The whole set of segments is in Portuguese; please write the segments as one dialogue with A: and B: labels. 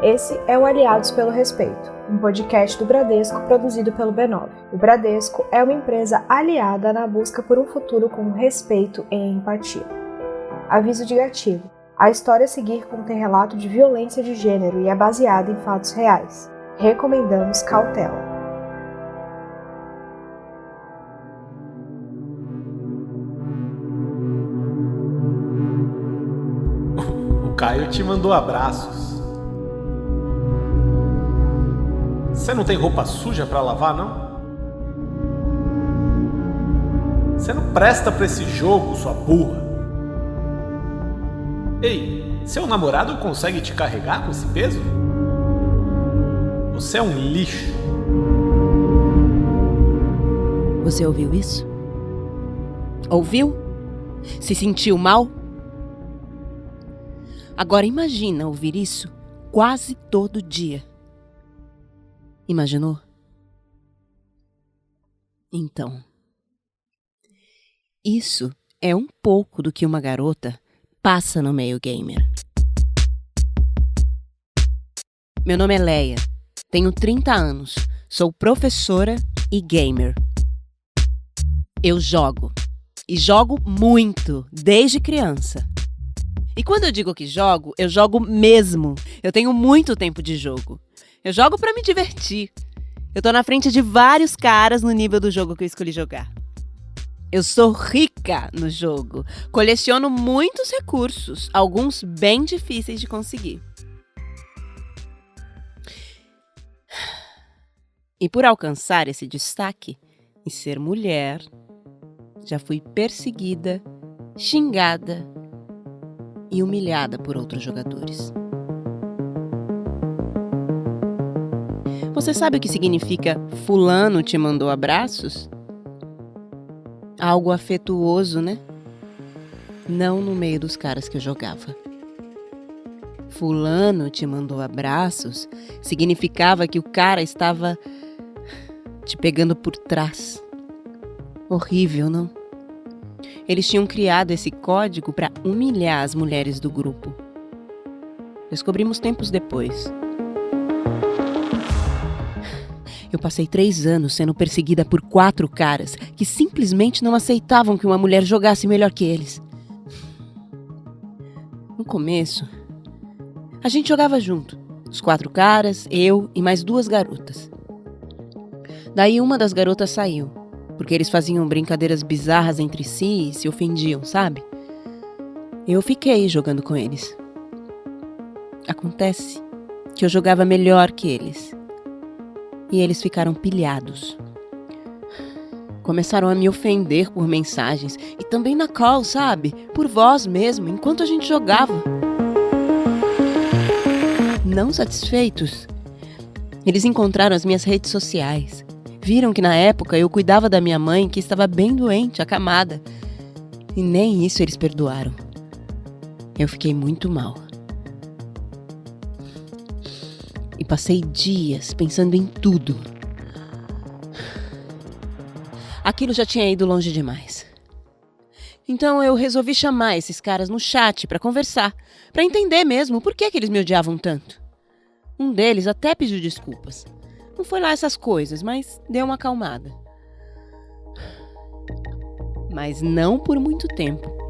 A: Esse é o Aliados pelo Respeito, um podcast do Bradesco produzido pelo B9. O Bradesco é uma empresa aliada na busca por um futuro com respeito e empatia. Aviso de gatilho. A história a seguir contém relato de violência de gênero e é baseada em fatos reais. Recomendamos cautela.
B: O Caio te mandou abraços. Você não tem roupa suja pra lavar, não? Você não presta pra esse jogo, sua burra. Ei, seu namorado consegue te carregar com esse peso? Você é um lixo.
C: Você ouviu isso? Ouviu? Se sentiu mal? Agora imagina ouvir isso quase todo dia. Imaginou? Então, isso é um pouco do que uma garota passa no meio gamer. Meu nome é Leia, tenho 30 anos, sou professora e gamer. Eu jogo, e jogo muito, desde criança. E quando eu digo que jogo, eu jogo mesmo. Eu tenho muito tempo de jogo. Eu jogo pra me divertir. Eu tô na frente de vários caras no nível do jogo que eu escolhi jogar. Eu sou rica no jogo. Coleciono muitos recursos, alguns bem difíceis de conseguir. E por alcançar esse destaque e ser mulher, já fui perseguida, xingada e humilhada por outros jogadores. Você sabe o que significa fulano te mandou abraços? Algo afetuoso, né? Não no meio dos caras que eu jogava. Fulano te mandou abraços significava que o cara estava te pegando por trás. Horrível, não? Eles tinham criado esse código para humilhar as mulheres do grupo. Descobrimos tempos depois. Eu passei 3 anos sendo perseguida por 4 caras que simplesmente não aceitavam que uma mulher jogasse melhor que eles. No começo, a gente jogava junto. Os 4 caras, eu e mais 2 garotas. Daí uma das garotas saiu, porque eles faziam brincadeiras bizarras entre si e se ofendiam, sabe? Eu fiquei jogando com eles. Acontece que eu jogava melhor que eles. E eles ficaram pilhados. Começaram a me ofender por mensagens e também na call, sabe? Por voz mesmo, enquanto a gente jogava. Não satisfeitos, eles encontraram as minhas redes sociais. Viram que na época eu cuidava da minha mãe, que estava bem doente, acamada. E nem isso eles perdoaram. Eu fiquei muito mal. E passei dias pensando em tudo. Aquilo já tinha ido longe demais. Então eu resolvi chamar esses caras no chat para conversar, para entender mesmo por que eles me odiavam tanto. Um deles até pediu desculpas. Não foi lá essas coisas, mas deu uma acalmada. Mas não por muito tempo.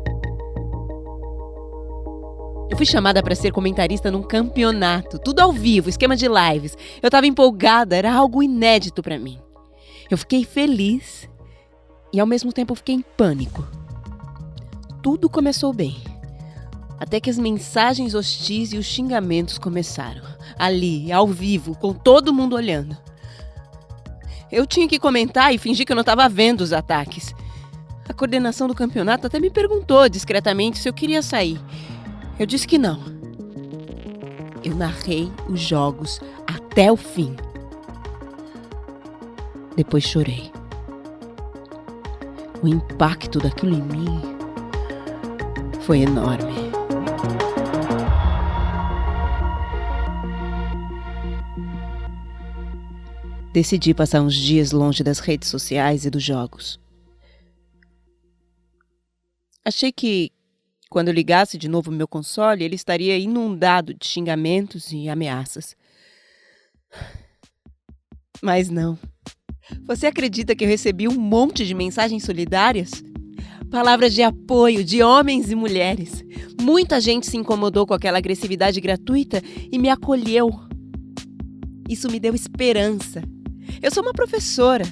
C: Eu fui chamada para ser comentarista num campeonato, tudo ao vivo, esquema de lives. Eu estava empolgada, era algo inédito para mim. Eu fiquei feliz e ao mesmo tempo fiquei em pânico. Tudo começou bem, até que as mensagens hostis e os xingamentos começaram. Ali, ao vivo, com todo mundo olhando. Eu tinha que comentar e fingir que eu não estava vendo os ataques. A coordenação do campeonato até me perguntou discretamente se eu queria sair. Eu disse que não. Eu narrei os jogos até o fim. Depois chorei. O impacto daquilo em mim foi enorme. Decidi passar uns dias longe das redes sociais e dos jogos. Achei que Quando eu ligasse de novo meu console, ele estaria inundado de xingamentos e ameaças. Mas não. Você acredita que eu recebi um monte de mensagens solidárias? Palavras de apoio de homens e mulheres. Muita gente se incomodou com aquela agressividade gratuita e me acolheu. Isso me deu esperança. Eu sou uma professora.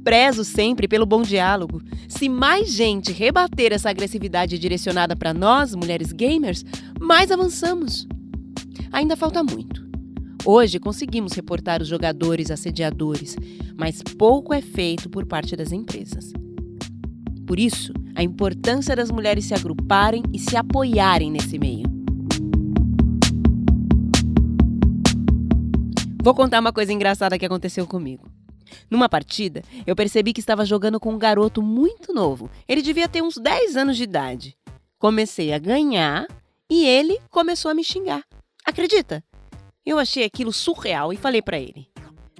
C: Prezo sempre pelo bom diálogo. Se mais gente rebater essa agressividade direcionada para nós, mulheres gamers, mais avançamos. Ainda falta muito. Hoje conseguimos reportar os jogadores assediadores, mas pouco é feito por parte das empresas. Por isso, a importância das mulheres se agruparem e se apoiarem nesse meio. Vou contar uma coisa engraçada que aconteceu comigo. Numa partida, eu percebi que estava jogando com um garoto muito novo. Ele devia ter uns 10 anos de idade. Comecei a ganhar e ele começou a me xingar. Acredita? Eu achei aquilo surreal e falei pra ele: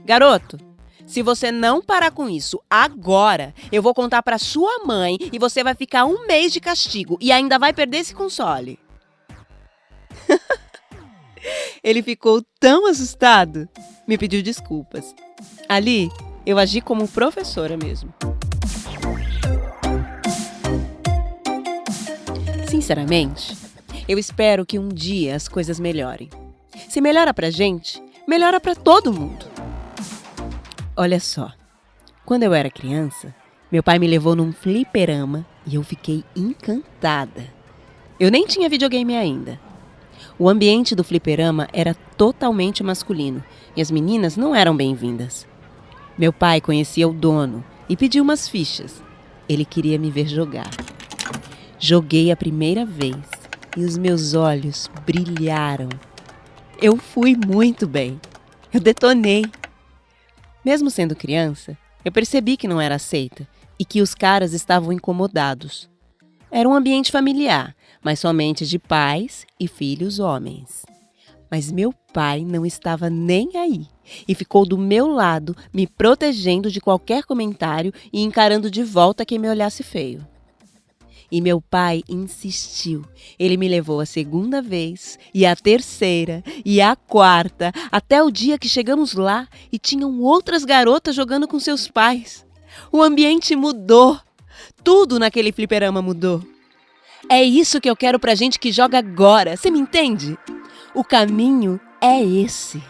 C: garoto, se você não parar com isso agora, eu vou contar pra sua mãe e você vai ficar 1 mês de castigo e ainda vai perder esse console. Ele ficou tão assustado, me pediu desculpas. Ali, eu agi como professora mesmo. Sinceramente, eu espero que um dia as coisas melhorem. Se melhora pra gente, melhora pra todo mundo. Olha só, quando eu era criança, meu pai me levou num fliperama e eu fiquei encantada. Eu nem tinha videogame ainda. O ambiente do fliperama era totalmente masculino e as meninas não eram bem-vindas. Meu pai conhecia o dono e pediu umas fichas. Ele queria me ver jogar. Joguei a primeira vez e os meus olhos brilharam. Eu fui muito bem. Eu detonei. Mesmo sendo criança, eu percebi que não era aceita e que os caras estavam incomodados. Era um ambiente familiar, mas somente de pais e filhos homens. Mas meu pai não estava nem aí e ficou do meu lado, me protegendo de qualquer comentário e encarando de volta quem me olhasse feio. E meu pai insistiu. Ele me levou a 2ª vez, e a 3ª, e a 4ª, até o dia que chegamos lá e tinham outras garotas jogando com seus pais. O ambiente mudou. Tudo naquele fliperama mudou. É isso que eu quero pra gente que joga agora, você me entende? O caminho é esse.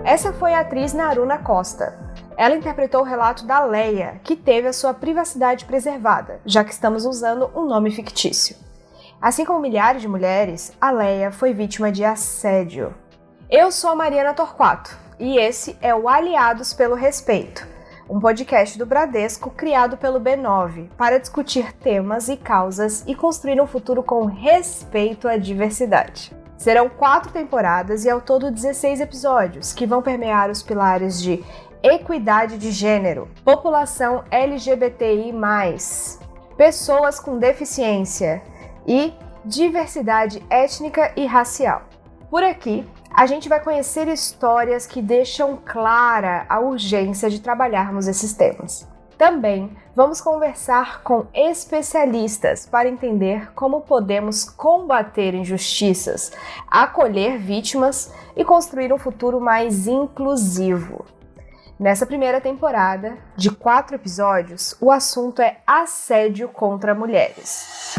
A: Essa foi a atriz Naruna Costa. Ela interpretou o relato da Leia, que teve a sua privacidade preservada, já que estamos usando um nome fictício. Assim como milhares de mulheres, a Leia foi vítima de assédio. Eu sou a Mariana Torquato e esse é o Aliados pelo Respeito, um podcast do Bradesco criado pelo B9 para discutir temas e causas e construir um futuro com respeito à diversidade. Serão 4 temporadas e ao todo 16 episódios, que vão permear os pilares de equidade de gênero, população LGBTI+, pessoas com deficiência e diversidade étnica e racial. Por aqui, a gente vai conhecer histórias que deixam clara a urgência de trabalharmos esses temas. Também vamos conversar com especialistas para entender como podemos combater injustiças, acolher vítimas e construir um futuro mais inclusivo. Nessa primeira temporada, de 4 episódios, o assunto é assédio contra mulheres.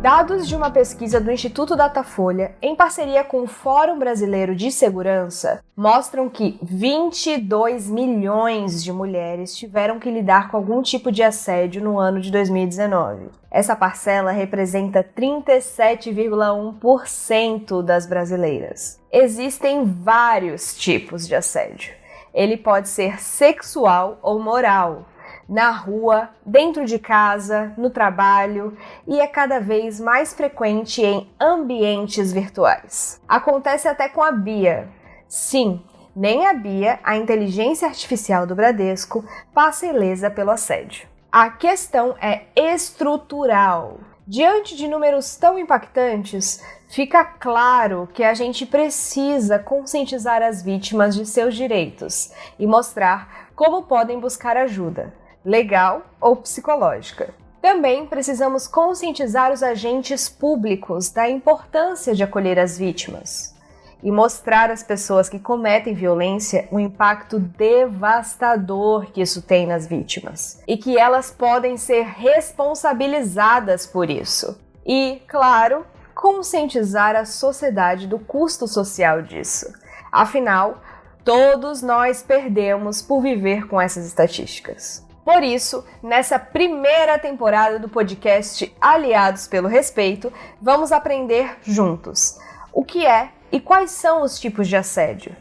A: Dados de uma pesquisa do Instituto Datafolha, em parceria com o Fórum Brasileiro de Segurança, mostram que 22 milhões de mulheres tiveram que lidar com algum tipo de assédio no ano de 2019. Essa parcela representa 37,1% das brasileiras. Existem vários tipos de assédio. Ele pode ser sexual ou moral, na rua, dentro de casa, no trabalho e é cada vez mais frequente em ambientes virtuais. Acontece até com a Bia. Sim, nem a Bia, a inteligência artificial do Bradesco, passa ilesa pelo assédio. A questão é estrutural. Diante de números tão impactantes, fica claro que a gente precisa conscientizar as vítimas de seus direitos e mostrar como podem buscar ajuda, legal ou psicológica. Também precisamos conscientizar os agentes públicos da importância de acolher as vítimas e mostrar às pessoas que cometem violência o impacto devastador que isso tem nas vítimas e que elas podem ser responsabilizadas por isso. E, claro, conscientizar a sociedade do custo social disso. Afinal, todos nós perdemos por viver com essas estatísticas. Por isso, nessa primeira temporada do podcast Aliados pelo Respeito, vamos aprender juntos o que é e quais são os tipos de assédio,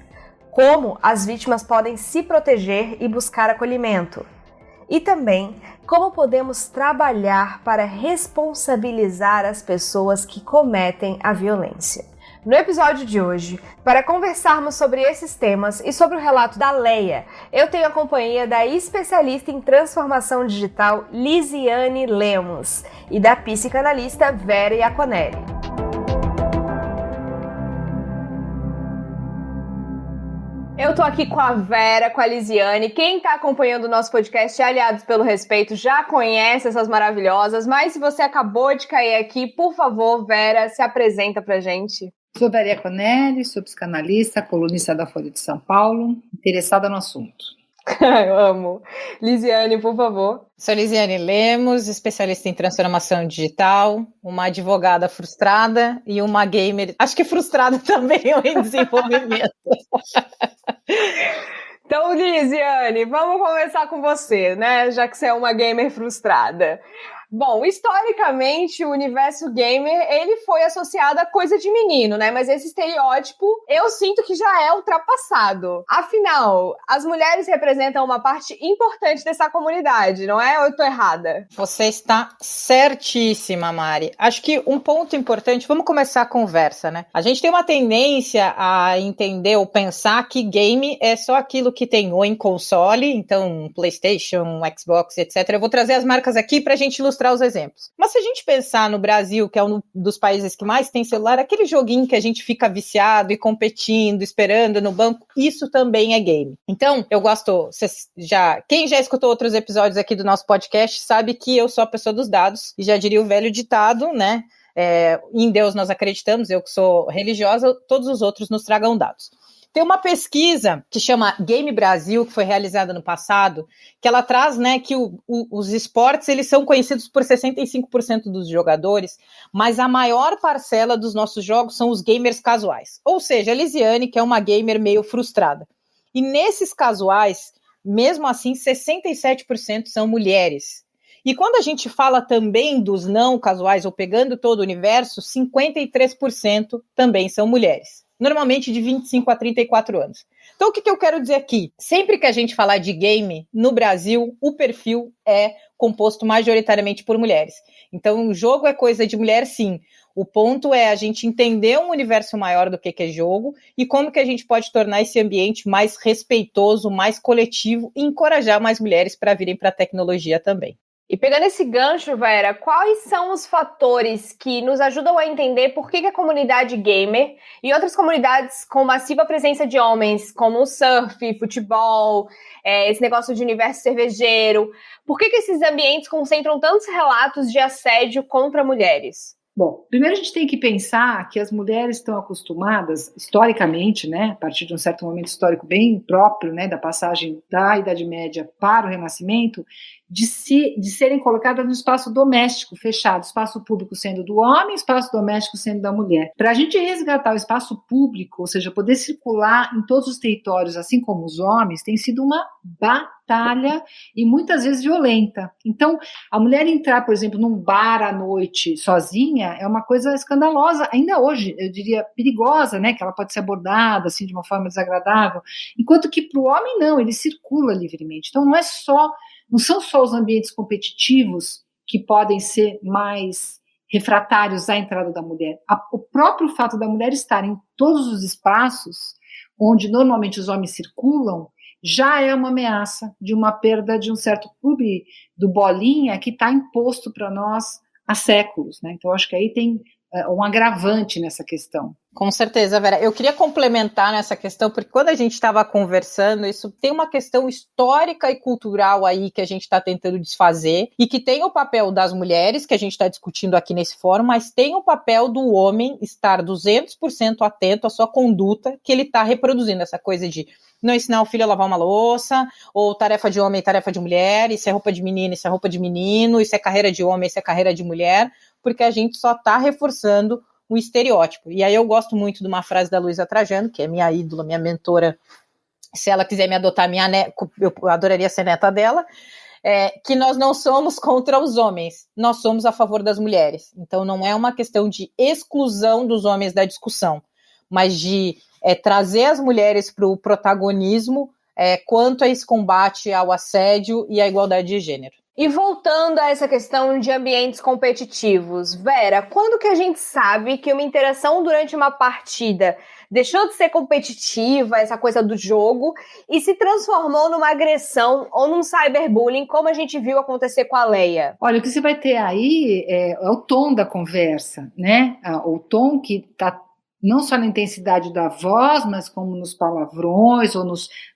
A: como as vítimas podem se proteger e buscar acolhimento, e também como podemos trabalhar para responsabilizar as pessoas que cometem a violência. No episódio de hoje, para conversarmos sobre esses temas e sobre o relato da Leia, eu tenho a companhia da especialista em transformação digital Lisiane Lemos e da psicanalista Vera Iaconelli. Eu tô aqui com a Vera, com a Lisiane. Quem tá acompanhando o nosso podcast Aliados pelo Respeito já conhece essas maravilhosas, mas se você acabou de cair aqui, por favor, Vera, se apresenta pra gente.
D: Sou Vera Iaconelli, sou psicanalista, colunista da Folha de São Paulo, interessada no assunto.
A: Eu amo. Lisiane, por favor.
E: Sou Lisiane Lemos, especialista em transformação digital, uma advogada frustrada e uma gamer, acho que frustrada também em desenvolvimento.
A: Então, Lisiane, vamos começar com você, né? Já que você é uma gamer frustrada. Bom, historicamente, o universo gamer, ele foi associado a coisa de menino, né? Mas esse estereótipo, eu sinto que já é ultrapassado. Afinal, as mulheres representam uma parte importante dessa comunidade, não é? Ou eu tô errada?
E: Você está certíssima, Mari. Acho que um ponto importante, vamos começar a conversa, né? A gente tem uma tendência a entender ou pensar que game é só aquilo que tem ou em console, então PlayStation, Xbox, etc. Eu vou trazer as marcas aqui pra gente ilustrar os exemplos. Mas se a gente pensar no Brasil, que é um dos países que mais tem celular, aquele joguinho que a gente fica viciado e competindo, esperando no banco, isso também é game. Então, eu gosto, quem já escutou outros episódios aqui do nosso podcast sabe que eu sou a pessoa dos dados, e já diria o velho ditado, né? Em Deus nós acreditamos, eu que sou religiosa, todos os outros nos tragam dados. Tem uma pesquisa que chama Game Brasil, que foi realizada no passado, que ela traz, né, que os esportes eles são conhecidos por 65% dos jogadores, mas a maior parcela dos nossos jogos são os gamers casuais. Ou seja, a Lisiane, que é uma gamer meio frustrada. E nesses casuais, mesmo assim, 67% são mulheres. E quando a gente fala também dos não casuais, ou pegando todo o universo, 53% também são mulheres. Normalmente de 25 a 34 anos. Então, o que eu quero dizer aqui? Sempre que a gente falar de game, no Brasil, o perfil é composto majoritariamente por mulheres. Então, o jogo é coisa de mulher, sim. O ponto é a gente entender um universo maior do que é jogo e como que a gente pode tornar esse ambiente mais respeitoso, mais coletivo e encorajar mais mulheres para virem para a tecnologia também.
A: E pegando esse gancho, Vera, quais são os fatores que nos ajudam a entender por que a comunidade gamer e outras comunidades com massiva presença de homens, como o surf, futebol, esse negócio de universo cervejeiro, por que esses ambientes concentram tantos relatos de assédio contra mulheres?
D: Bom, primeiro a gente tem que pensar que as mulheres estão acostumadas, historicamente, né, a partir de um certo momento histórico bem próprio, né, da passagem da Idade Média para o Renascimento, de serem colocadas no espaço doméstico, fechado, espaço público sendo do homem, espaço doméstico sendo da mulher. Para a gente resgatar o espaço público, ou seja, poder circular em todos os territórios, assim como os homens, tem sido uma batalha e muitas vezes violenta. Então, a mulher entrar, por exemplo, num bar à noite sozinha é uma coisa escandalosa, ainda hoje, eu diria perigosa, né, que ela pode ser abordada assim, de uma forma desagradável, enquanto que para o homem não, ele circula livremente. Então, não são só os ambientes competitivos que podem ser mais refratários à entrada da mulher. O próprio fato da mulher estar em todos os espaços onde normalmente os homens circulam já é uma ameaça de uma perda de um certo clube do bolinha que está imposto para nós há séculos, né? Então, acho que aí tem um agravante nessa questão.
E: Com certeza, Vera. Eu queria complementar nessa questão, porque quando a gente estava conversando, isso tem uma questão histórica e cultural aí que a gente está tentando desfazer, e que tem o papel das mulheres, que a gente está discutindo aqui nesse fórum, mas tem o papel do homem estar 200% atento à sua conduta que ele está reproduzindo, essa coisa de não ensinar o filho a lavar uma louça, ou tarefa de homem, tarefa de mulher, isso é roupa de menina, isso é roupa de menino, isso é carreira de homem, isso é carreira de mulher, porque a gente só está reforçando um estereótipo. E aí eu gosto muito de uma frase da Luísa Trajano, que é minha ídola, minha mentora. Se ela quiser me adotar, eu adoraria ser neta dela, que nós não somos contra os homens, nós somos a favor das mulheres. Então não é uma questão de exclusão dos homens da discussão, mas de trazer as mulheres para o protagonismo quanto a esse combate ao assédio e à igualdade de gênero.
A: E voltando a essa questão de ambientes competitivos, Vera, quando que a gente sabe que uma interação durante uma partida deixou de ser competitiva, essa coisa do jogo, e se transformou numa agressão ou num cyberbullying, como a gente viu acontecer com a Leia?
D: Olha, o que você vai ter aí é o tom da conversa, né? O tom que está não só na intensidade da voz, mas como nos palavrões ou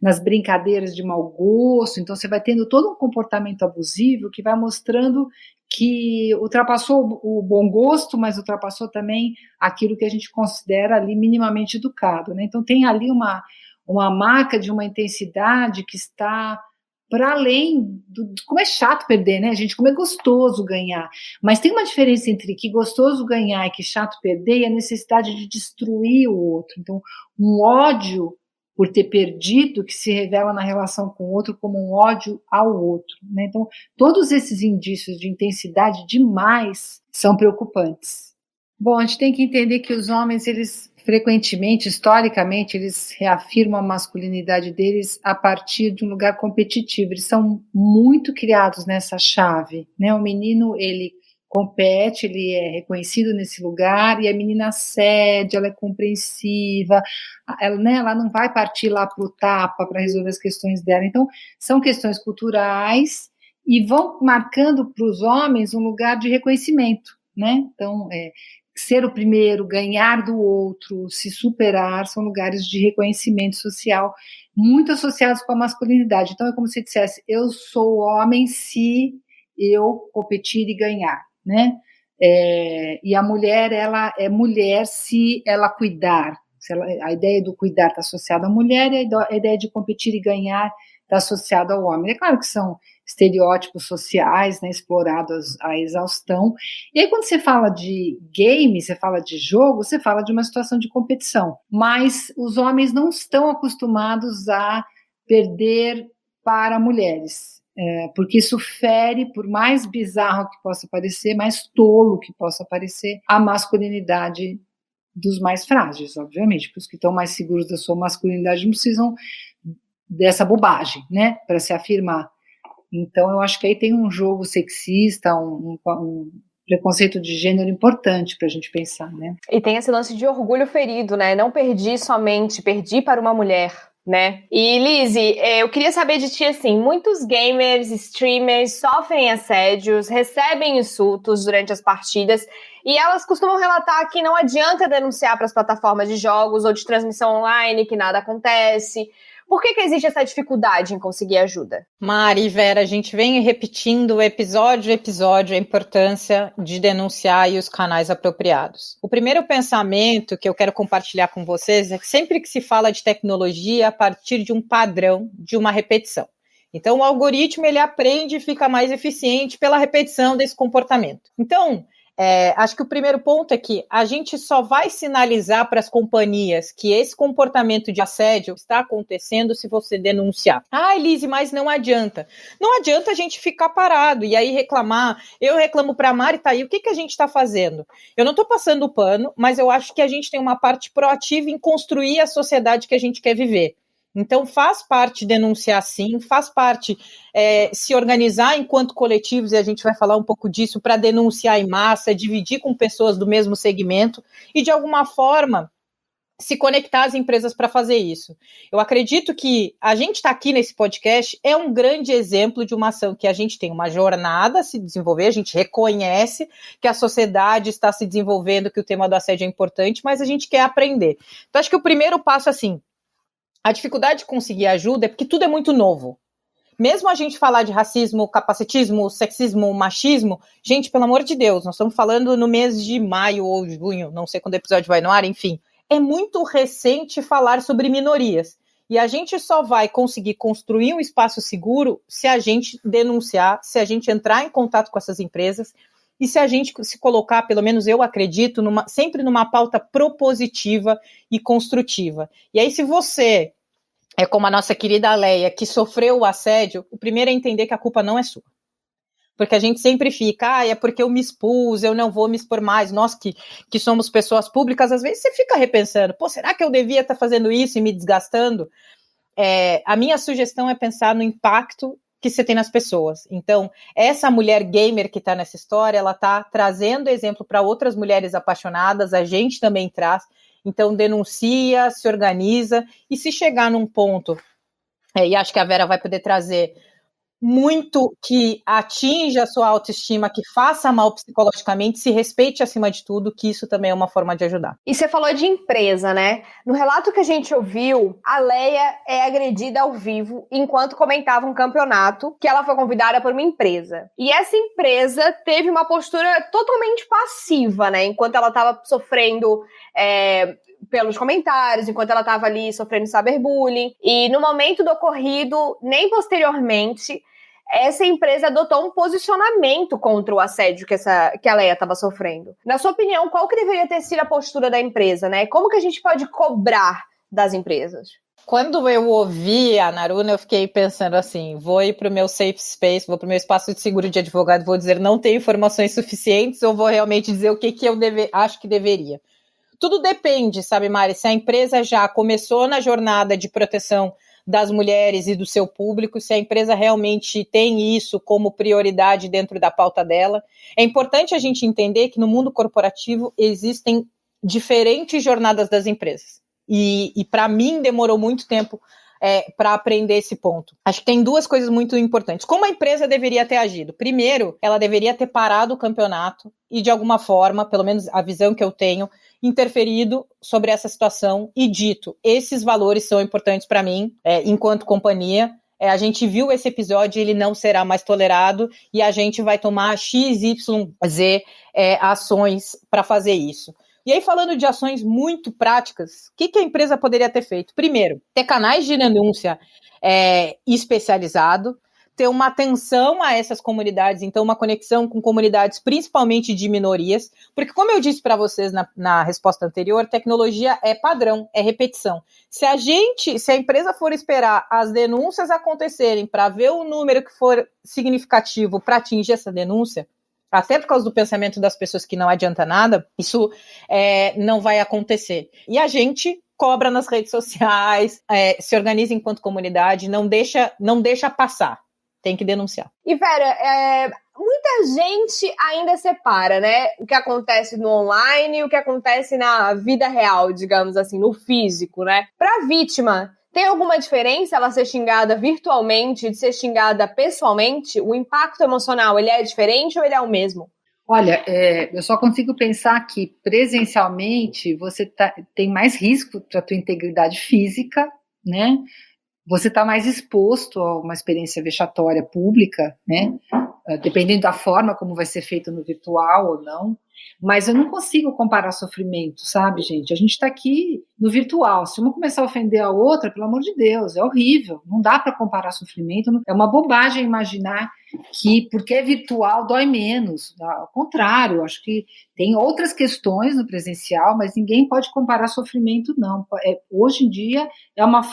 D: nas brincadeiras de mau gosto. Então você vai tendo todo um comportamento abusivo que vai mostrando que ultrapassou o bom gosto, mas ultrapassou também aquilo que a gente considera ali minimamente educado, né? Então tem ali uma marca de uma intensidade que está para além como é chato perder, né, gente? Como é gostoso ganhar. Mas tem uma diferença entre que gostoso ganhar e que chato perder e a necessidade de destruir o outro. Então, um ódio por ter perdido que se revela na relação com o outro como um ódio ao outro, né? Então, todos esses indícios de intensidade demais são preocupantes. Bom, a gente tem que entender que os homens, eles frequentemente, historicamente, eles reafirmam a masculinidade deles a partir de um lugar competitivo. Eles são muito criados nessa chave, né? O menino, ele compete, ele é reconhecido nesse lugar, e a menina cede, ela é compreensiva, ela não vai partir lá para o tapa para resolver as questões dela. Então, são questões culturais e vão marcando para os homens um lugar de reconhecimento, né? Então, ser o primeiro, ganhar do outro, se superar, são lugares de reconhecimento social muito associados com a masculinidade. Então é como se dissesse, eu sou homem se eu competir e ganhar, né? E a mulher, ela é mulher se ela cuidar. A ideia do cuidar está associada à mulher, e a ideia de competir e ganhar está associada ao homem. É claro que são estereótipos sociais, né, explorados à exaustão. E aí, quando você fala de game, você fala de jogo, você fala de uma situação de competição. Mas os homens não estão acostumados a perder para mulheres, porque isso fere, por mais bizarro que possa parecer, mais tolo que possa parecer, a masculinidade dos mais frágeis, obviamente, porque os que estão mais seguros da sua masculinidade não precisam dessa bobagem, né, para se afirmar. Então, eu acho que aí tem um jogo sexista, um preconceito de gênero importante para a gente pensar, né?
A: E tem esse lance de orgulho ferido, né? Não perdi somente, perdi para uma mulher, né? E, Lizzy, eu queria saber de ti, assim, muitos gamers, streamers sofrem assédios, recebem insultos durante as partidas, e elas costumam relatar que não adianta denunciar para as plataformas de jogos ou de transmissão online, que nada acontece. Por que existe essa dificuldade em conseguir ajuda?
E: Mari e Vera, a gente vem repetindo episódio a episódio a importância de denunciar e os canais apropriados. O primeiro pensamento que eu quero compartilhar com vocês é que sempre que se fala de tecnologia, a partir de um padrão, de uma repetição. Então, o algoritmo, ele aprende e fica mais eficiente pela repetição desse comportamento. Então, acho que o primeiro ponto é que a gente só vai sinalizar para as companhias que esse comportamento de assédio está acontecendo se você denunciar. Ah, Elise, mas não adianta. Não adianta a gente ficar parado e aí reclamar. Eu reclamo para a Mari, tá aí, o que a gente está fazendo? Eu não estou passando o pano, mas eu acho que a gente tem uma parte proativa em construir a sociedade que a gente quer viver. Então, faz parte denunciar sim, faz parte se organizar enquanto coletivos, e a gente vai falar um pouco disso, para denunciar em massa, dividir com pessoas do mesmo segmento, e de alguma forma se conectar às empresas para fazer isso. Eu acredito que a gente está aqui nesse podcast é um grande exemplo de uma ação que a gente tem uma jornada a se desenvolver, a gente reconhece que a sociedade está se desenvolvendo, que o tema do assédio é importante, mas a gente quer aprender. Então, acho que o primeiro passo, assim, a dificuldade de conseguir ajuda é porque tudo é muito novo. Mesmo a gente falar de racismo, capacitismo, sexismo, machismo, gente, pelo amor de Deus, nós estamos falando no mês de maio ou junho, não sei quando o episódio vai no ar, enfim. É muito recente falar sobre minorias. E a gente só vai conseguir construir um espaço seguro se a gente denunciar, se a gente entrar em contato com essas empresas e se a gente se colocar, pelo menos eu acredito, sempre numa pauta propositiva e construtiva. E aí, se você é como a nossa querida Leia, que sofreu o assédio, o primeiro é entender que a culpa não é sua. Porque a gente sempre fica, é porque eu me expus, eu não vou me expor mais. Nós que somos pessoas públicas, às vezes você fica repensando, será que eu devia estar fazendo isso e me desgastando? A minha sugestão é pensar no impacto que você tem nas pessoas. Então, essa mulher gamer que está nessa história, ela está trazendo exemplo para outras mulheres apaixonadas, a gente também traz. Então, denuncia, se organiza, e se chegar num ponto, e acho que a Vera vai poder trazer muito que atinja a sua autoestima, que faça mal psicologicamente, se respeite acima de tudo, que isso também é uma forma de ajudar.
A: E você falou de empresa, né? No relato que a gente ouviu, a Leia é agredida ao vivo enquanto comentava um campeonato que ela foi convidada por uma empresa. E essa empresa teve uma postura totalmente passiva, né? Enquanto ela estava sofrendo pelos comentários, enquanto ela estava ali sofrendo cyberbullying. E no momento do ocorrido, nem posteriormente, essa empresa adotou um posicionamento contra o assédio que a Leia estava sofrendo. Na sua opinião, qual que deveria ter sido a postura da empresa, né? Como que a gente pode cobrar das empresas?
E: Quando eu ouvi a Naruna, eu fiquei pensando assim, vou ir para o meu safe space, vou para o meu espaço de seguro de advogado, vou dizer não tenho informações suficientes ou vou realmente dizer o que eu acho que deveria. Tudo depende, sabe, Mari? Se a empresa já começou na jornada de proteção das mulheres e do seu público, se a empresa realmente tem isso como prioridade dentro da pauta dela. É importante a gente entender que no mundo corporativo existem diferentes jornadas das empresas. E para mim demorou muito tempo para aprender esse ponto. Acho que tem duas coisas muito importantes. Como a empresa deveria ter agido? Primeiro, ela deveria ter parado o campeonato e, de alguma forma, pelo menos a visão que eu tenho, interferido sobre essa situação e dito, esses valores são importantes para mim, enquanto companhia. A gente viu esse episódio, ele não será mais tolerado e a gente vai tomar XYZ ações para fazer isso. E aí, falando de ações muito práticas, o que a empresa poderia ter feito? Primeiro, ter canais de denúncia especializado, ter uma atenção a essas comunidades, então uma conexão com comunidades principalmente de minorias, porque como eu disse para vocês na resposta anterior, tecnologia é padrão, é repetição. Se a empresa for esperar as denúncias acontecerem para ver o número que for significativo para atingir essa denúncia, até por causa do pensamento das pessoas que não adianta nada, isso não vai acontecer. E a gente cobra nas redes sociais, se organiza enquanto comunidade, não deixa passar. Tem que denunciar.
A: E Vera, muita gente ainda separa, né? O que acontece no online e o que acontece na vida real, digamos assim, no físico, né? Para a vítima, tem alguma diferença ela ser xingada virtualmente de ser xingada pessoalmente? O impacto emocional, ele é diferente ou ele é o mesmo?
D: Olha, eu só consigo pensar que presencialmente você tem mais risco para a tua integridade física, né? Você está mais exposto a uma experiência vexatória pública, né? Dependendo da forma como vai ser feito no virtual ou não. Mas eu não consigo comparar sofrimento, sabe, gente? A gente está aqui no virtual. Se uma começar a ofender a outra, pelo amor de Deus, é horrível. Não dá para comparar sofrimento. É uma bobagem imaginar que porque é virtual dói menos. Ao contrário, acho que tem outras questões no presencial, mas ninguém pode comparar sofrimento, não. Hoje em dia é uma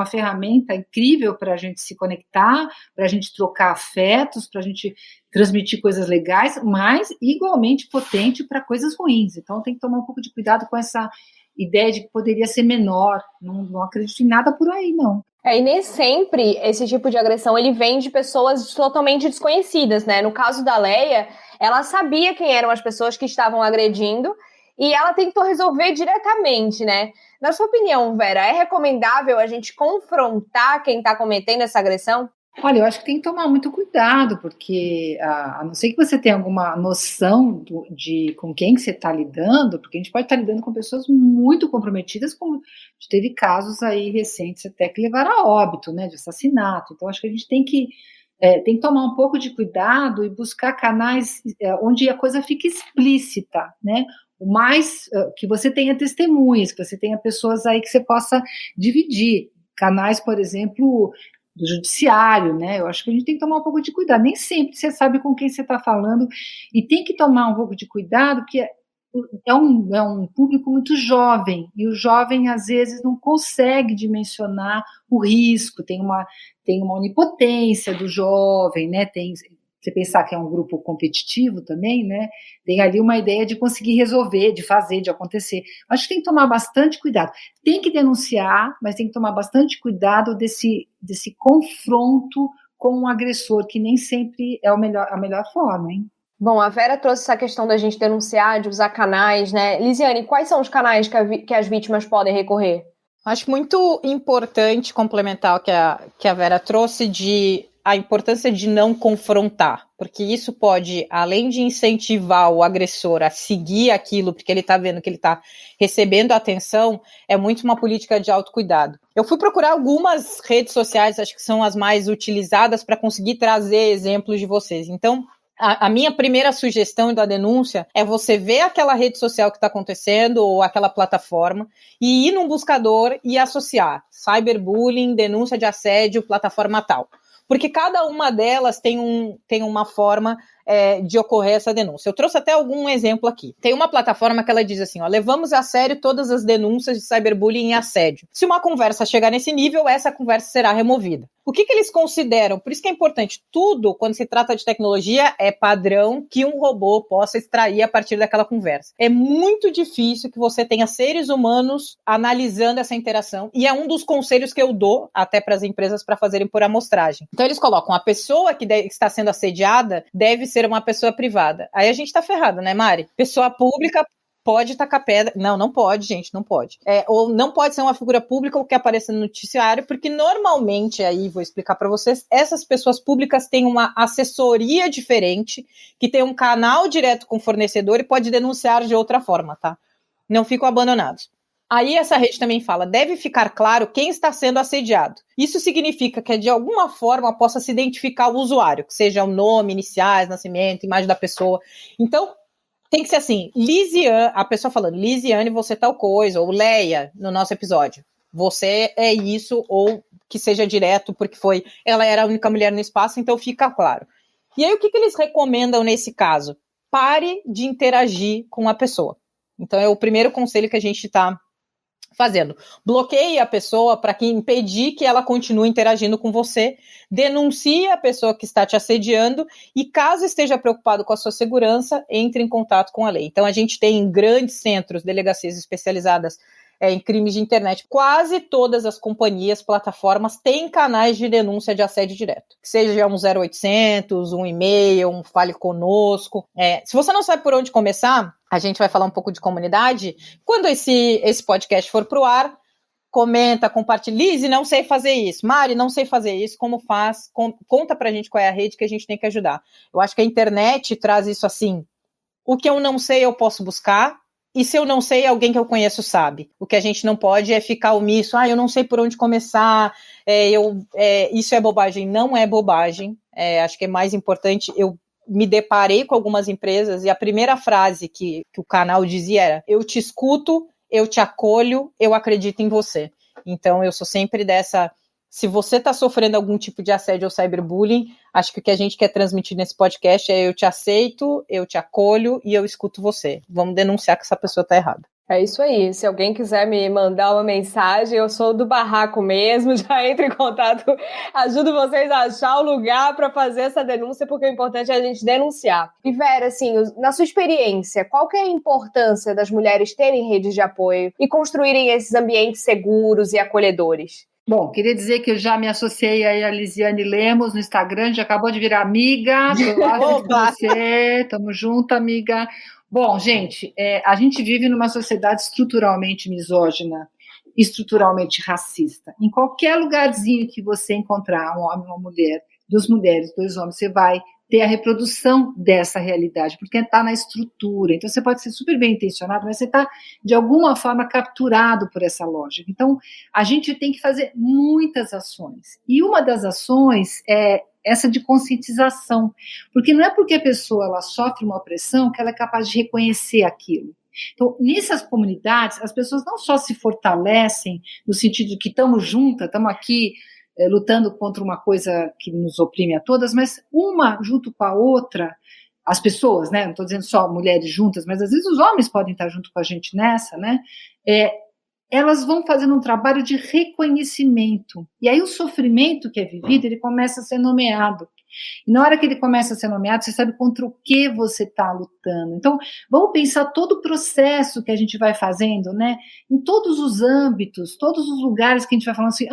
D: ferramenta incrível para a gente se conectar, para a gente trocar afetos, para a gente transmitir coisas legais, mas igualmente potente para coisas ruins. Então tem que tomar um pouco de cuidado com essa ideia de que poderia ser menor. Não acredito em nada por aí, não.
A: E nem sempre esse tipo de agressão ele vem de pessoas totalmente desconhecidas, né? No caso da Leia, ela sabia quem eram as pessoas que estavam agredindo
F: e ela tentou resolver diretamente, né? Na sua opinião, Vera, é recomendável a gente confrontar quem está cometendo essa agressão?
D: Olha, eu acho que tem que tomar muito cuidado, porque a não ser que você tenha alguma noção de com quem que você está lidando, porque a gente pode estar lidando com pessoas muito comprometidas, como teve casos aí recentes até que levaram a óbito, né, de assassinato. Então, acho que a gente tem que tomar um pouco de cuidado e buscar canais onde a coisa fique explícita, né? O mais que você tenha testemunhas, que você tenha pessoas aí que você possa dividir. Canais, por exemplo, do judiciário, né? Eu acho que a gente tem que tomar um pouco de cuidado. Nem sempre você sabe com quem você está falando, e tem que tomar um pouco de cuidado, porque é um público muito jovem, e o jovem, às vezes, não consegue dimensionar o risco, tem uma onipotência do jovem, né? Você pensar que é um grupo competitivo também, né? Tem ali uma ideia de conseguir resolver, de fazer, de acontecer. Acho que tem que tomar bastante cuidado. Tem que denunciar, mas tem que tomar bastante cuidado desse confronto com o agressor, que nem sempre é a melhor forma, hein?
F: Bom, a Vera trouxe essa questão da gente denunciar, de usar canais, né? Lisiane, quais são os canais que as vítimas podem recorrer?
E: Acho muito importante complementar o que a Vera trouxe a importância de não confrontar, porque isso pode, além de incentivar o agressor a seguir aquilo, porque ele está vendo que ele está recebendo atenção, é muito uma política de autocuidado. Eu fui procurar algumas redes sociais, acho que são as mais utilizadas, para conseguir trazer exemplos de vocês. Então, a minha primeira sugestão da denúncia é você ver aquela rede social que está acontecendo ou aquela plataforma e ir num buscador e associar cyberbullying, denúncia de assédio, plataforma tal. Porque cada uma delas tem uma forma de ocorrer essa denúncia. Eu trouxe até algum exemplo aqui. Tem uma plataforma que ela diz assim, ó, levamos a sério todas as denúncias de cyberbullying e assédio. Se uma conversa chegar nesse nível, essa conversa será removida. O que eles consideram? Por isso que é importante, tudo, quando se trata de tecnologia, é padrão que um robô possa extrair a partir daquela conversa. É muito difícil que você tenha seres humanos analisando essa interação, e é um dos conselhos que eu dou até para as empresas para fazerem por amostragem. Então eles colocam, a pessoa que está sendo assediada deve ser uma pessoa privada. Aí a gente tá ferrado, né, Mari? Pessoa pública pode tacar pedra. Não pode, gente, não pode. Ou não pode ser uma figura pública ou que apareça no noticiário, porque normalmente, aí vou explicar para vocês, essas pessoas públicas têm uma assessoria diferente, que tem um canal direto com o fornecedor e pode denunciar de outra forma, tá? Não ficam abandonados. Aí essa rede também fala, deve ficar claro quem está sendo assediado. Isso significa que de alguma forma possa se identificar o usuário, que seja o nome, iniciais, nascimento, imagem da pessoa. Então, tem que ser assim, Lisiane, a pessoa falando, Lisiane, você tal coisa, ou Leia, no nosso episódio, você é isso, ou que seja direto, porque ela era a única mulher no espaço, então fica claro. E aí o que eles recomendam nesse caso? Pare de interagir com a pessoa. Então é o primeiro conselho que a gente está fazendo. Bloqueie a pessoa para impedir que ela continue interagindo com você, denuncie a pessoa que está te assediando e, caso esteja preocupado com a sua segurança, entre em contato com a lei. Então, a gente tem grandes centros, delegacias especializadas em crimes de internet. Quase todas as companhias, plataformas, têm canais de denúncia de assédio direto. Seja um 0800, um e-mail, um Fale Conosco. Se você não sabe por onde começar, a gente vai falar um pouco de comunidade. Quando esse podcast for pro ar, comenta, compartilha. Lise, não sei fazer isso. Mari, não sei fazer isso. Como faz? Conta pra gente qual é a rede que a gente tem que ajudar. Eu acho que a internet traz isso assim. O que eu não sei, eu posso buscar. E se eu não sei, alguém que eu conheço sabe. O que a gente não pode é ficar omisso. Eu não sei por onde começar. Isso é bobagem. Não é bobagem. Acho que é mais importante. Eu me deparei com algumas empresas e a primeira frase que o canal dizia era: eu te escuto, eu te acolho, eu acredito em você. Então eu sou sempre dessa. Se você está sofrendo algum tipo de assédio ou cyberbullying, acho que o que a gente quer transmitir nesse podcast é: eu te aceito, eu te acolho e eu escuto você. Vamos denunciar que essa pessoa está errada.
F: É isso aí. Se alguém quiser me mandar uma mensagem, eu sou do barraco mesmo, já entro em contato, ajudo vocês a achar o lugar para fazer essa denúncia, porque o importante é a gente denunciar. E Vera, assim, na sua experiência, qual que é a importância das mulheres terem redes de apoio e construírem esses ambientes seguros e acolhedores?
D: Bom, queria dizer que eu já me associei aí a Lisiane Lemos no Instagram, já acabou de virar amiga, tô lá junto com você, tamo junto, amiga. Bom, gente, a gente vive numa sociedade estruturalmente misógina, estruturalmente racista. Em qualquer lugarzinho que você encontrar um homem, uma mulher, duas mulheres, dois homens, você vai ter a reprodução dessa realidade, porque está na estrutura. Então, você pode ser super bem intencionado, mas você está, de alguma forma, capturado por essa lógica. Então, a gente tem que fazer muitas ações. E uma das ações é essa de conscientização, porque não é porque a pessoa ela sofre uma opressão que ela é capaz de reconhecer aquilo. Então, nessas comunidades, as pessoas não só se fortalecem no sentido de que estamos juntas, estamos aqui lutando contra uma coisa que nos oprime a todas, mas uma junto com a outra, as pessoas, né, não estou dizendo só mulheres juntas, mas às vezes os homens podem estar junto com a gente nessa, né, elas vão fazendo um trabalho de reconhecimento, e aí o sofrimento que é vivido, ele começa a ser nomeado. E na hora que ele começa a ser nomeado, você sabe contra o que você está lutando. Então, vamos pensar todo o processo que a gente vai fazendo, né? Em todos os âmbitos, todos os lugares que a gente vai falando assim,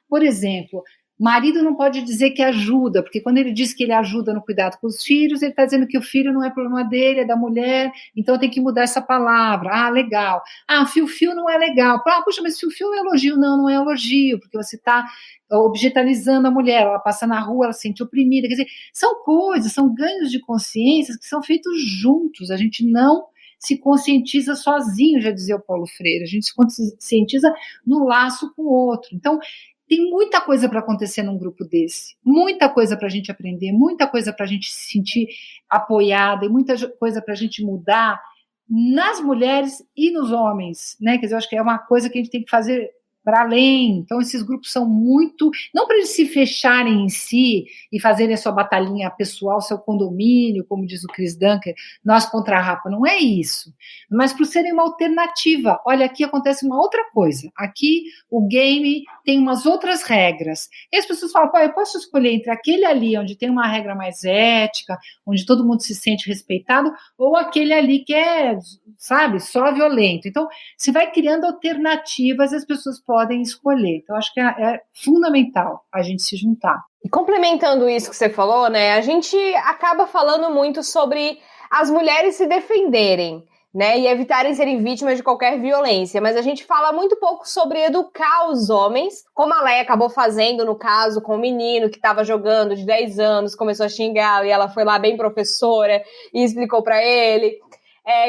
D: por exemplo, marido não pode dizer que ajuda, porque quando ele diz que ele ajuda no cuidado com os filhos, ele está dizendo que o filho não é problema dele, é da mulher, então tem que mudar essa palavra. Legal. Fio-fio não é legal. Puxa, mas fio-fio é elogio. Não é elogio, porque você está objetalizando a mulher, ela passa na rua, ela se sente oprimida. Quer dizer, são coisas, são ganhos de consciência que são feitos juntos. A gente não se conscientiza sozinho, já dizia o Paulo Freire, a gente se conscientiza no laço com o outro. Então, tem muita coisa para acontecer num grupo desse, muita coisa para a gente aprender, muita coisa para a gente se sentir apoiada e muita coisa para a gente mudar nas mulheres e nos homens, né? Quer dizer, eu acho que é uma coisa que a gente tem que fazer para além. Então, esses grupos são muito, não para eles se fecharem em si e fazerem a sua batalhinha pessoal, seu condomínio, como diz o Chris Dunker, nós contra a rapa, não é isso, mas para serem uma alternativa. Olha, aqui acontece uma outra coisa, aqui o game tem umas outras regras, e as pessoas falam, eu posso escolher entre aquele ali, onde tem uma regra mais ética, onde todo mundo se sente respeitado, ou aquele ali que é, sabe, só violento. Então, se vai criando alternativas, as pessoas podem escolher. Então, acho que é fundamental a gente se juntar.
F: E complementando isso que você falou, né, a gente acaba falando muito sobre as mulheres se defenderem, né, e evitarem serem vítimas de qualquer violência, mas a gente fala muito pouco sobre educar os homens, como a Leia acabou fazendo no caso com o menino que estava jogando de 10 anos, começou a xingar e ela foi lá bem professora e explicou para ele.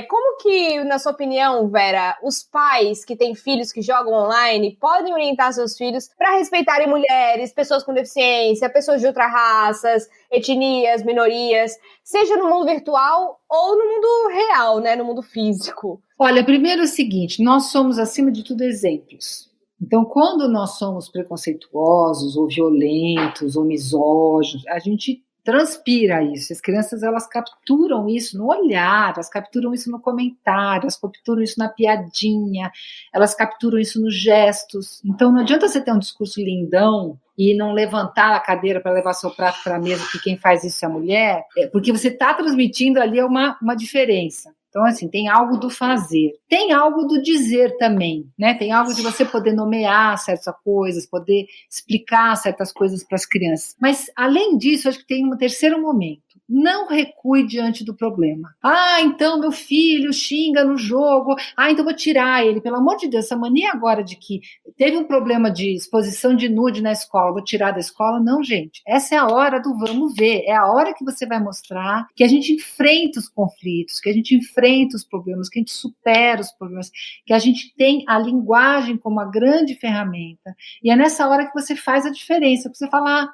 F: Como que, na sua opinião, Vera, os pais que têm filhos que jogam online podem orientar seus filhos para respeitarem mulheres, pessoas com deficiência, pessoas de outras raças, etnias, minorias, seja no mundo virtual ou no mundo real, né, no mundo físico?
D: Olha, primeiro é o seguinte, nós somos, acima de tudo, exemplos. Então, quando nós somos preconceituosos, ou violentos, ou misóginos, a gente transpira isso. As crianças, elas capturam isso no olhar, elas capturam isso no comentário, elas capturam isso na piadinha, elas capturam isso nos gestos. Então, não adianta você ter um discurso lindão e não levantar a cadeira para levar seu prato para a mesa, que quem faz isso é a mulher, porque você está transmitindo ali uma diferença. Então, assim, tem algo do fazer. Tem algo do dizer também, né? Tem algo de você poder nomear certas coisas, poder explicar certas coisas para as crianças. Mas, além disso, acho que tem um terceiro momento. Não recue diante do problema. Então meu filho xinga no jogo. Então vou tirar ele. Pelo amor de Deus, essa mania agora de que teve um problema de exposição de nude na escola, vou tirar da escola. Não, gente. Essa é a hora do vamos ver. É a hora que você vai mostrar que a gente enfrenta os conflitos, que a gente enfrenta os problemas, que a gente supera os problemas, que a gente tem a linguagem como a grande ferramenta. E é nessa hora que você faz a diferença. Porque você fala,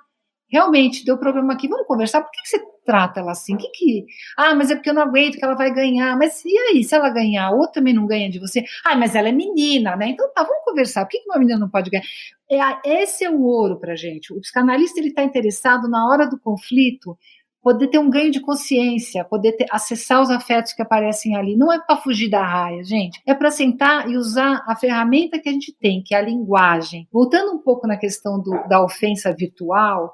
D: realmente, deu problema aqui, vamos conversar. Por que você trata ela assim? Mas é porque eu não aguento que ela vai ganhar. Mas e aí, se ela ganhar, ou também não ganha de você? Mas ela é menina, né? Então tá, vamos conversar. Por que uma menina não pode ganhar? Esse é o ouro pra gente. O psicanalista, ele tá interessado na hora do conflito, poder ter um ganho de consciência, poder acessar os afetos que aparecem ali. Não é para fugir da raia, gente. É para sentar e usar a ferramenta que a gente tem, que é a linguagem. Voltando um pouco na questão da ofensa virtual,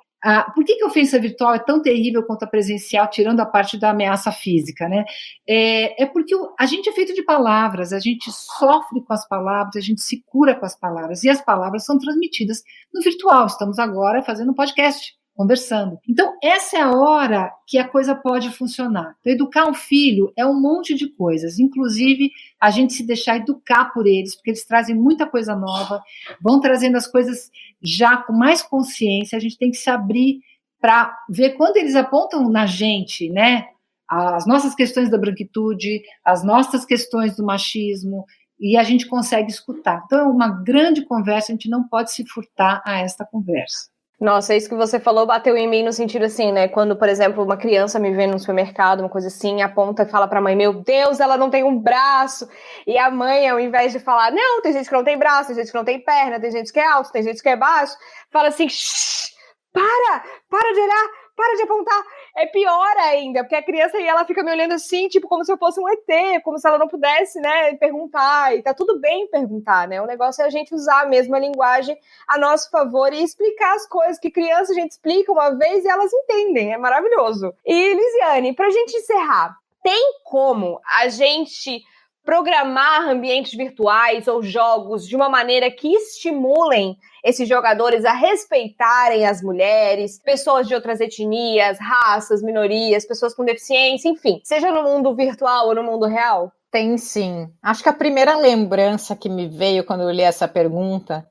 D: por que a ofensa virtual é tão terrível quanto a presencial, tirando a parte da ameaça física, né? É porque a gente é feito de palavras, a gente sofre com as palavras, a gente se cura com as palavras, e as palavras são transmitidas no virtual. Estamos agora fazendo um podcast conversando. Então, essa é a hora que a coisa pode funcionar. Então, educar um filho é um monte de coisas, inclusive a gente se deixar educar por eles, porque eles trazem muita coisa nova, vão trazendo as coisas já com mais consciência, a gente tem que se abrir para ver quando eles apontam na gente, né, as nossas questões da branquitude, as nossas questões do machismo, e a gente consegue escutar. Então, é uma grande conversa, a gente não pode se furtar a esta conversa.
F: Nossa, isso que você falou bateu em mim no sentido assim, né? Quando, por exemplo, uma criança me vê no supermercado, uma coisa assim, aponta e fala pra mãe, meu Deus, ela não tem um braço. E a mãe, ao invés de falar, não, tem gente que não tem braço, tem gente que não tem perna, tem gente que é alto, tem gente que é baixo, fala assim, shh, para de olhar, para de apontar. É pior ainda, porque a criança ela fica me olhando assim, tipo, como se eu fosse um ET, como se ela não pudesse, né, perguntar. E tá tudo bem perguntar, né? O negócio é a gente usar mesmo a linguagem a nosso favor e explicar as coisas, que criança a gente explica uma vez e elas entendem. É maravilhoso. E, Lisiane, pra gente encerrar, tem como a gente programar ambientes virtuais ou jogos de uma maneira que estimulem esses jogadores a respeitarem as mulheres, pessoas de outras etnias, raças, minorias, pessoas com deficiência, enfim, seja no mundo virtual ou no mundo real?
E: Tem sim. Acho que a primeira lembrança que me veio quando eu li essa pergunta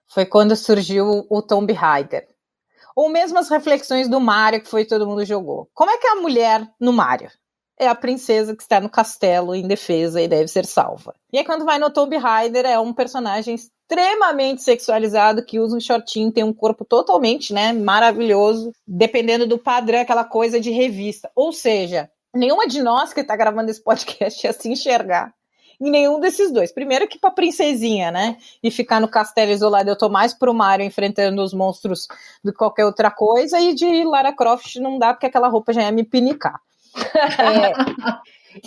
E: foi quando surgiu o Tomb Raider. Ou mesmo as reflexões do Mario, que foi todo mundo jogou. Como é que é a mulher no Mario? É a princesa que está no castelo indefesa e deve ser salva. E aí quando vai no Tomb Raider é um personagem extremamente sexualizado que usa um shortinho, tem um corpo totalmente, né, maravilhoso, dependendo do padrão, aquela coisa de revista. Ou seja, nenhuma de nós que está gravando esse podcast ia se enxergar em nenhum desses dois. Primeiro que pra princesinha, né, e ficar no castelo isolado, eu tô mais pro Mario enfrentando os monstros do que qualquer outra coisa, e de Lara Croft não dá porque aquela roupa já ia me pinicar.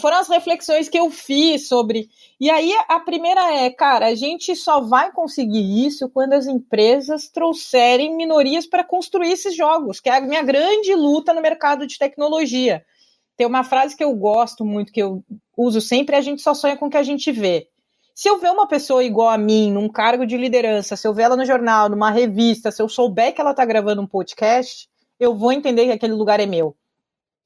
E: Foram as reflexões que eu fiz sobre. E aí a primeira é, cara, a gente só vai conseguir isso quando as empresas trouxerem minorias para construir esses jogos, que é a minha grande luta no mercado de tecnologia. Tem uma frase que eu gosto muito, que eu uso sempre, a gente só sonha com o que a gente vê. Se eu ver uma pessoa igual a mim, num cargo de liderança, se eu ver ela no jornal, numa revista, se eu souber que ela está gravando um podcast, eu vou entender que aquele lugar é meu.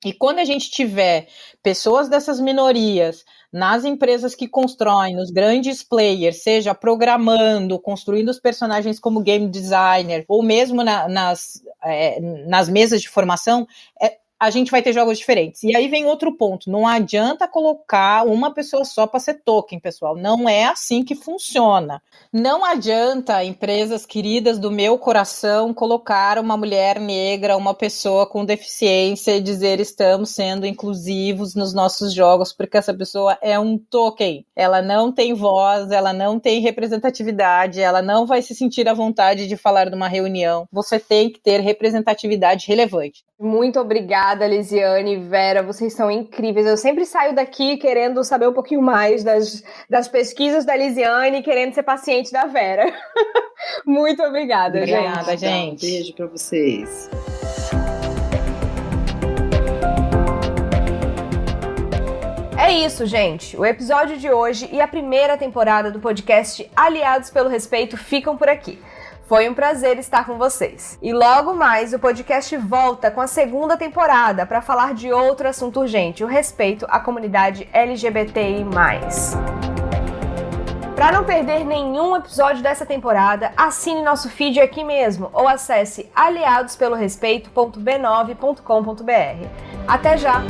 E: E quando a gente tiver pessoas dessas minorias nas empresas que constroem, nos grandes players, seja programando, construindo os personagens como game designer, ou mesmo nas mesas de formação, a gente vai ter jogos diferentes. E aí vem outro ponto, não adianta colocar uma pessoa só para ser token, pessoal, não é assim que funciona. Não adianta empresas queridas do meu coração colocar uma mulher negra, uma pessoa com deficiência e dizer estamos sendo inclusivos nos nossos jogos, porque essa pessoa é um token, ela não tem voz, ela não tem representatividade, ela não vai se sentir à vontade de falar numa reunião. Você tem que ter representatividade relevante.
F: Muito obrigada, Lisiane e Vera, vocês são incríveis. Eu sempre saio daqui querendo saber um pouquinho mais das pesquisas da Lisiane e querendo ser paciente da Vera. Muito obrigada,
E: Obrigada, gente.
D: Um beijo para vocês.
A: É isso, gente. O episódio de hoje e a primeira temporada do podcast Aliados pelo Respeito ficam por aqui. Foi um prazer estar com vocês. E logo mais o podcast volta com a segunda temporada para falar de outro assunto urgente, o respeito à comunidade LGBTI+. Para não perder nenhum episódio dessa temporada, assine nosso feed aqui mesmo ou acesse aliadospelorespeito.b9.com.br. Até já!